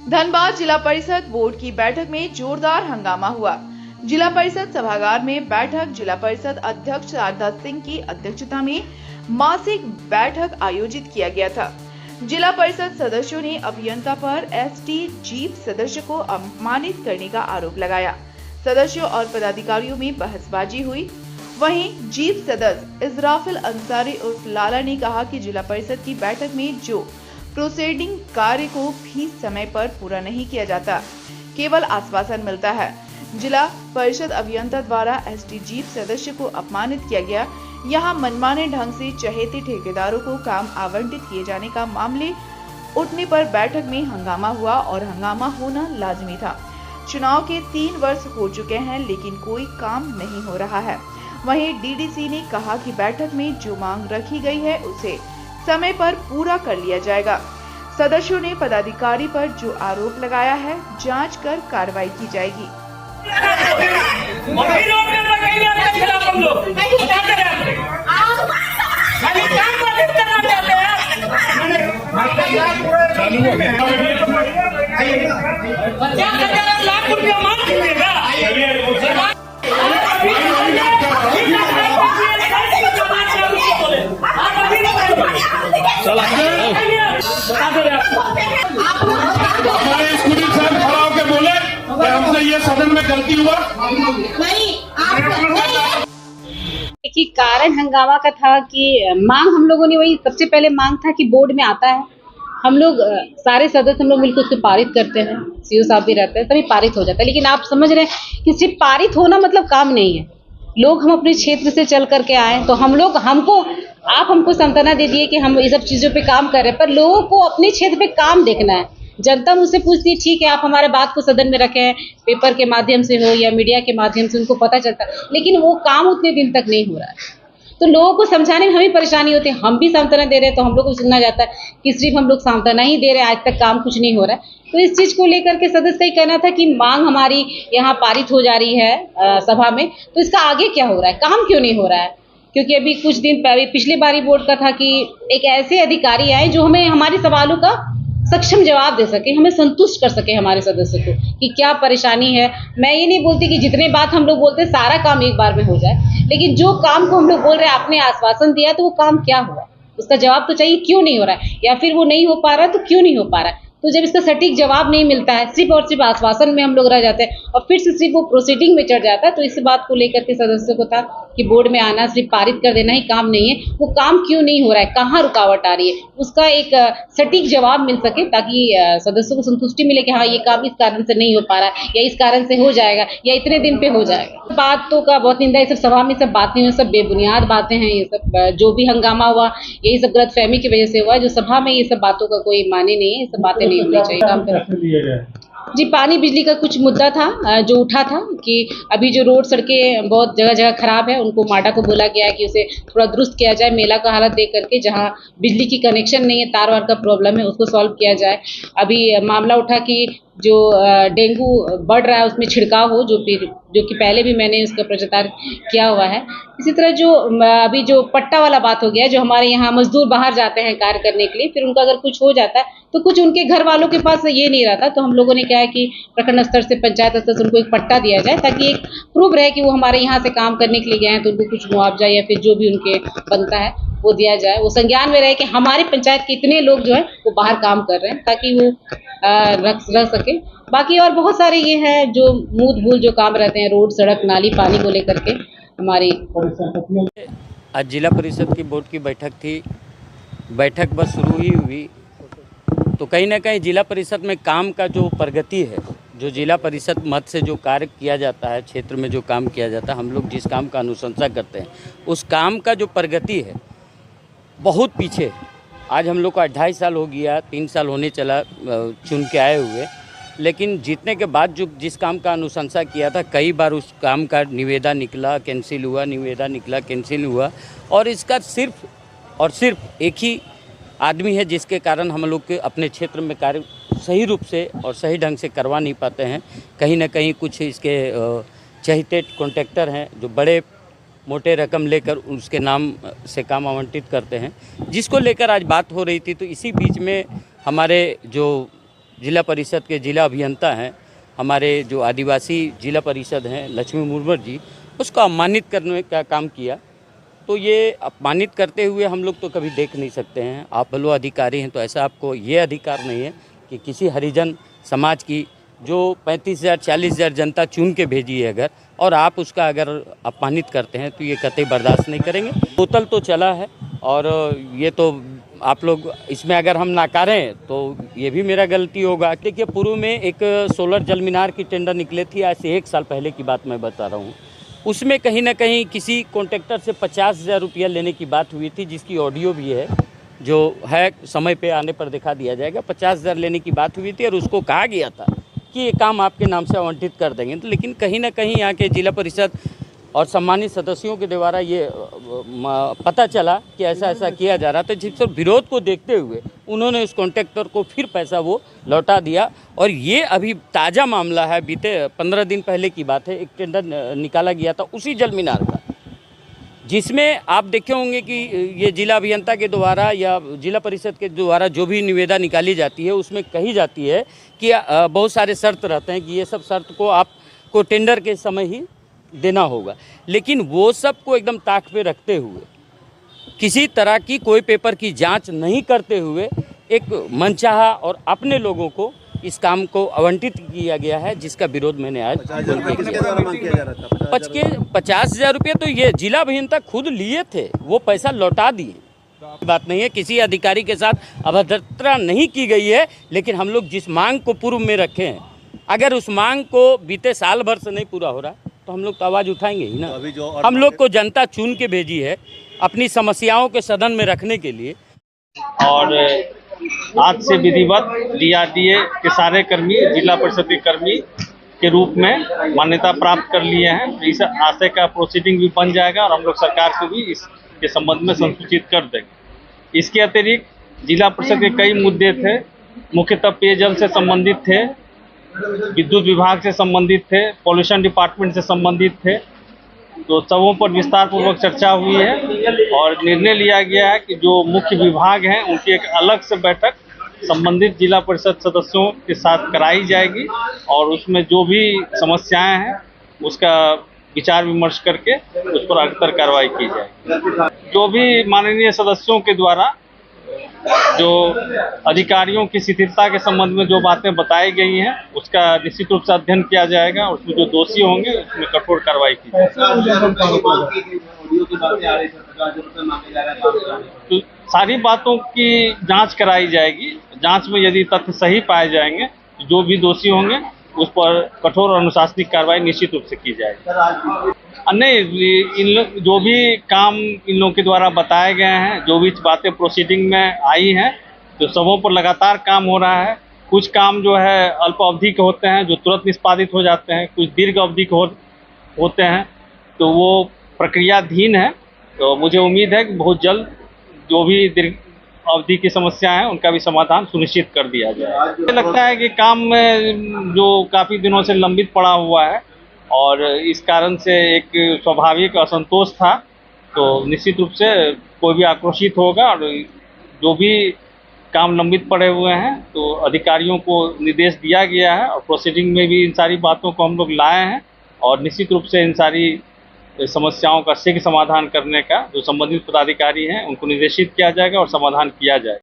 धनबाद जिला परिषद बोर्ड की बैठक में जोरदार हंगामा हुआ। जिला परिषद सभागार में बैठक जिला परिषद अध्यक्ष शारदा सिंह की अध्यक्षता में मासिक बैठक आयोजित किया गया था। जिला परिषद सदस्यों ने अभियंता पर एसटी जीप सदस्य को अपमानित करने का आरोप लगाया। सदस्यों और पदाधिकारियों में बहसबाजी हुई। वहीं जीप सदस्य इजराफिल अंसारी उर्फ लाला ने कहा कि जिला परिषद की बैठक में जो प्रोसीडिंग कार्य को भी समय पर पूरा नहीं किया जाता, केवल आश्वासन मिलता है। जिला परिषद अभियंता द्वारा एसटी जीप सदस्य को अपमानित किया गया। यहां मनमाने ढंग से चहेते ठेकेदारों को काम आवंटित किए जाने का मामले उठने पर बैठक में हंगामा हुआ और हंगामा होना लाजमी था। चुनाव के 3 वर्ष हो चुके हैं लेकिन कोई काम नहीं हो रहा है। वहीं डीडीसी ने कहा कि बैठक में जो मांग रखी गई है उसे समय पर पूरा कर लिया जाएगा। सदस्यों ने पदाधिकारी पर जो आरोप लगाया है जांच कर कार्रवाई की जाएगी। हमारे स्कूटी साहब खड़ा होकर बोले कि हमसे ये सदन में गलती हुआ देखिए, कारण हंगामा का था कि मांग हम लोगों ने वही सबसे पहले मांग था कि बोर्ड में आता है, हम लोग सारे सदस्य हम लोग मिलकर उसको पारित करते हैं, सीओ साहब भी रहते हैं तभी पारित हो जाता है। लेकिन आप समझ रहे हैं कि सिर्फ पारित होना मतलब काम नहीं है। लोग हम अपने क्षेत्र से चल करके आए तो आप हमको सांत्वना दे दिए कि हम ये सब चीजों पे काम कर रहे हैं, पर लोगों को अपने क्षेत्र पे काम देखना है। जनता मुझसे पूछती है, ठीक है आप हमारे बात को सदन में रखें, पेपर के माध्यम से हो या मीडिया के माध्यम से उनको पता चलता है, लेकिन वो काम उतने दिन तक नहीं हो रहा है। तो लोगों को समझाने में हमें परेशानी होती है। हम भी सांत्वना दे रहे हैं तो हम लोग को सुनना जाता है कि सिर्फ हम लोग सांत्वना ही दे रहे हैं, आज तक काम कुछ नहीं हो रहा है। तो इस चीज को लेकर के सदस्य का ही कहना था कि मांग हमारी यहाँ पारित हो जा रही है सभा में, तो इसका आगे क्या हो रहा है, काम क्यों नहीं हो रहा है? क्योंकि अभी कुछ दिन पहले पिछली बारी बोर्ड का था कि एक ऐसे अधिकारी आए जो हमें हमारे सवालों का सक्षम जवाब दे सके, हमें संतुष्ट कर सके हमारे सदस्यों को कि क्या परेशानी है। मैं ये नहीं बोलती कि जितने बात हम लोग बोलते हैं सारा काम एक बार में हो जाए, लेकिन जो काम को हम लोग बोल रहे हैं आपने आश्वासन दिया तो वो काम क्या हुआ, उसका जवाब तो चाहिए। क्यों नहीं हो रहा है, या फिर वो नहीं हो पा रहा तो क्यों नहीं हो पा रहा है? तो जब इसका सटीक जवाब नहीं मिलता है, सिर्फ और सिर्फ आश्वासन में हम लोग रह जाते हैं और फिर से सिर्फ वो प्रोसीडिंग में चढ़ जाता है, तो इस बात को लेकर के सदस्यों को था कि बोर्ड में आना सिर्फ पारित कर देना ही काम नहीं है। वो काम क्यों नहीं हो रहा है, कहाँ रुकावट आ रही है, उसका एक सटीक जवाब मिल सके ताकि सदस्यों को संतुष्टि मिले कि हाँ ये काम इस कारण से नहीं हो पा रहा है या इस कारण से हो जाएगा या इतने दिन पे हो जाएगा। बातों का बहुत निंदा, ये सब सभा में सब बातें हुई, सब बेबुनियाद बातें हैं। ये सब जो भी हंगामा हुआ यही सब गलतफहमी की वजह से हुआ। जो सभा में ये सब बातों का कोई माने नहीं है, ये सब बातें नहीं होनी चाहिए। काम कर जी, पानी बिजली का कुछ मुद्दा था जो उठा था कि अभी जो रोड सड़कें बहुत जगह जगह खराब है, उनको माडा को बोला गया है कि उसे थोड़ा दुरुस्त किया जाए, मेला का हालत देख करके, जहां बिजली की कनेक्शन नहीं है, तार वार का प्रॉब्लम है, उसको सॉल्व किया जाए। अभी मामला उठा कि जो डेंगू बढ़ रहा है उसमें छिड़काव हो, जो कि पहले भी मैंने उसका प्रचार किया हुआ है। इसी तरह जो अभी जो पट्टा वाला बात हो गया, जो हमारे यहाँ मजदूर बाहर जाते हैं कार्य करने के लिए, फिर उनका अगर कुछ हो जाता है तो कुछ उनके घर वालों के पास ये नहीं रहता, तो हम लोगों ने क्या है कि प्रखंड स्तर से पंचायत स्तर से उनको एक पट्टा दिया जाए ताकि एक प्रूफ रहे कि वो हमारे यहाँ से काम करने के लिए गए हैं, तो उनको कुछ मुआवजा या फिर जो भी उनके बनता है वो दिया जाए। वो संज्ञान में रहे कि हमारी पंचायत के इतने लोग जो है वो बाहर काम कर रहे हैं, ताकि वो रह सके। बाकी और बहुत सारे ये हैं जो मूल भूल जो काम रहते हैं, रोड सड़क नाली पानी को लेकर के हमारी। आज जिला परिषद की बोर्ड की बैठक थी। बैठक बस शुरू ही हुई तो कहीं ना कहीं जिला परिषद में काम का जो प्रगति है, जो जिला परिषद मद से जो कार्य किया जाता है, क्षेत्र में जो काम किया जाता है, हम लोग जिस काम का अनुशंसा करते हैं उस काम का जो प्रगति है बहुत पीछे। आज हम लोग को 2.5 साल हो गया, 3 साल होने चला चुन के आए हुए, लेकिन जीतने के बाद जो जिस काम का अनुशंसा किया था कई बार उस काम का निविदा निकला कैंसिल हुआ, निविदा निकला कैंसिल हुआ, और इसका सिर्फ और सिर्फ एक ही आदमी है जिसके कारण हम लोग के अपने क्षेत्र में कार्य सही रूप से और सही ढंग से करवा नहीं पाते हैं। कहीं ना कहीं कुछ इसके चहेते कॉन्ट्रैक्टर हैं जो बड़े मोटे रकम लेकर उसके नाम से काम आवंटित करते हैं, जिसको लेकर आज बात हो रही थी। तो इसी बीच में हमारे जो जिला परिषद के जिला अभियंता हैं, हमारे जो आदिवासी जिला परिषद हैं लक्ष्मी मुर्मू जी, उसको अपमानित करने का काम किया। तो ये अपमानित करते हुए हम लोग तो कभी देख नहीं सकते हैं। आप भलो अधिकारी हैं तो ऐसा आपको ये अधिकार नहीं है कि किसी हरिजन समाज की जो 35,000 40,000 जनता चुन के भेजी है अगर, और आप उसका अगर अपमानित करते हैं तो ये कतई बर्दाश्त नहीं करेंगे। बोतल तो चला है और ये तो आप लोग इसमें अगर हम नाकारें तो ये भी मेरा गलती होगा। देखिए पूर्व में एक सोलर जल मीनार की टेंडर निकले थी, आज से 1 साल पहले की बात मैं बता रहा हूँ। उसमें कहीं ना कहीं किसी कॉन्ट्रैक्टर से 50,000 रुपया लेने की बात हुई थी, जिसकी ऑडियो भी है, जो है समय पे आने पर दिखा दिया जाएगा। 50,000 लेने की बात हुई थी और उसको कहा गया था कि ये काम आपके नाम से आवंटित कर देंगे। तो लेकिन कहीं ना कहीं यहाँ के जिला परिषद और सम्मानित सदस्यों के द्वारा ये पता चला कि ऐसा ऐसा किया जा रहा था, जिस पर विरोध को देखते हुए उन्होंने उस कॉन्ट्रैक्टर को फिर पैसा वो लौटा दिया। और ये अभी ताज़ा मामला है, बीते 15 दिन पहले की बात है। एक टेंडर निकाला गया था उसी जल मीनार का, जिसमें आप देखे होंगे कि ये जिला अभियंता के द्वारा या जिला परिषद के द्वारा जो भी निविदा निकाली जाती है उसमें कही जाती है कि बहुत सारे शर्त रहते हैं कि ये सब शर्त को आपको टेंडर के समय ही देना होगा। लेकिन वो सब को एकदम ताक पे रखते हुए, किसी तरह की कोई पेपर की जांच नहीं करते हुए एक मनचाहा और अपने लोगों को इस काम को आवंटित किया गया है, जिसका विरोध मैंने आज 50,000 रुपये तो ये जिला अभियंता खुद लिए थे, वो पैसा लौटा दिए। बात नहीं है, किसी अधिकारी के साथ अभद्रता नहीं की गई है। लेकिन हम लोग जिस मांग को पूर्व में रखे हैं, अगर उस मांग को बीते साल भर से नहीं पूरा हो रहा तो हम लोग तो आवाज़ उठाएंगे ही ना। हम लोग को जनता चुन के भेजी है अपनी समस्याओं के सदन में रखने के लिए। और आज से विधिवत डीआरडीए के सारे कर्मी जिला परिषद के कर्मी के रूप में मान्यता प्राप्त कर लिए हैं। इस आशय का प्रोसीडिंग भी बन जाएगा और हम लोग सरकार को भी इसके संबंध में संसूचित कर देंगे। इसके अतिरिक्त जिला परिषद के कई मुद्दे थे, मुख्यतः पेयजल से संबंधित थे, विद्युत विभाग से संबंधित थे, पॉल्यूशन डिपार्टमेंट से संबंधित थे। तो सबों पर विस्तार पूर्वक चर्चा हुई है और निर्णय लिया गया है कि जो मुख्य विभाग हैं उनकी एक अलग से बैठक संबंधित जिला परिषद सदस्यों के साथ कराई जाएगी और उसमें जो भी समस्याएं हैं उसका विचार विमर्श करके उस पर अग्रतर कार्रवाई की जाएगी। जो भी माननीय सदस्यों के द्वारा जो अधिकारियों की शिथिलता के संबंध में जो बातें बताई गई हैं उसका निश्चित रूप से अध्ययन किया जाएगा और उसमें जो दोषी होंगे उसमें कठोर कार्रवाई की जाएगी। तो सारी बातों की जांच कराई जाएगी। जांच में यदि तथ्य सही पाए जाएंगे तो जो भी दोषी होंगे उस पर कठोर और अनुशासनिक कार्रवाई निश्चित रूप से की जाएगी। नहीं, जो भी काम इन लोगों के द्वारा बताए गए हैं, जो भी बातें प्रोसीडिंग में आई हैं, तो सबों पर लगातार काम हो रहा है। कुछ काम जो है अल्प अवधि के होते हैं जो तुरंत निष्पादित हो जाते हैं, कुछ दीर्घ अवधि के होते हैं, तो वो प्रक्रियाधीन है। तो मुझे उम्मीद है कि बहुत जल्द जो भी दीर्घ अवधि की समस्या है उनका भी समाधान सुनिश्चित कर दिया जाए। मुझे लगता है कि काम में जो काफ़ी दिनों से लंबित पड़ा हुआ है और इस कारण से एक स्वाभाविक असंतोष था, तो निश्चित रूप से कोई भी आक्रोशित होगा और जो भी काम लंबित पड़े हुए हैं तो अधिकारियों को निर्देश दिया गया है और प्रोसीडिंग में भी इन सारी बातों को हम लोग लाए हैं और निश्चित रूप से इन सारी समस्याओं का शीघ्र समाधान करने का जो संबंधित पदाधिकारी हैं उनको निर्देशित किया जाएगा और समाधान किया जाएगा।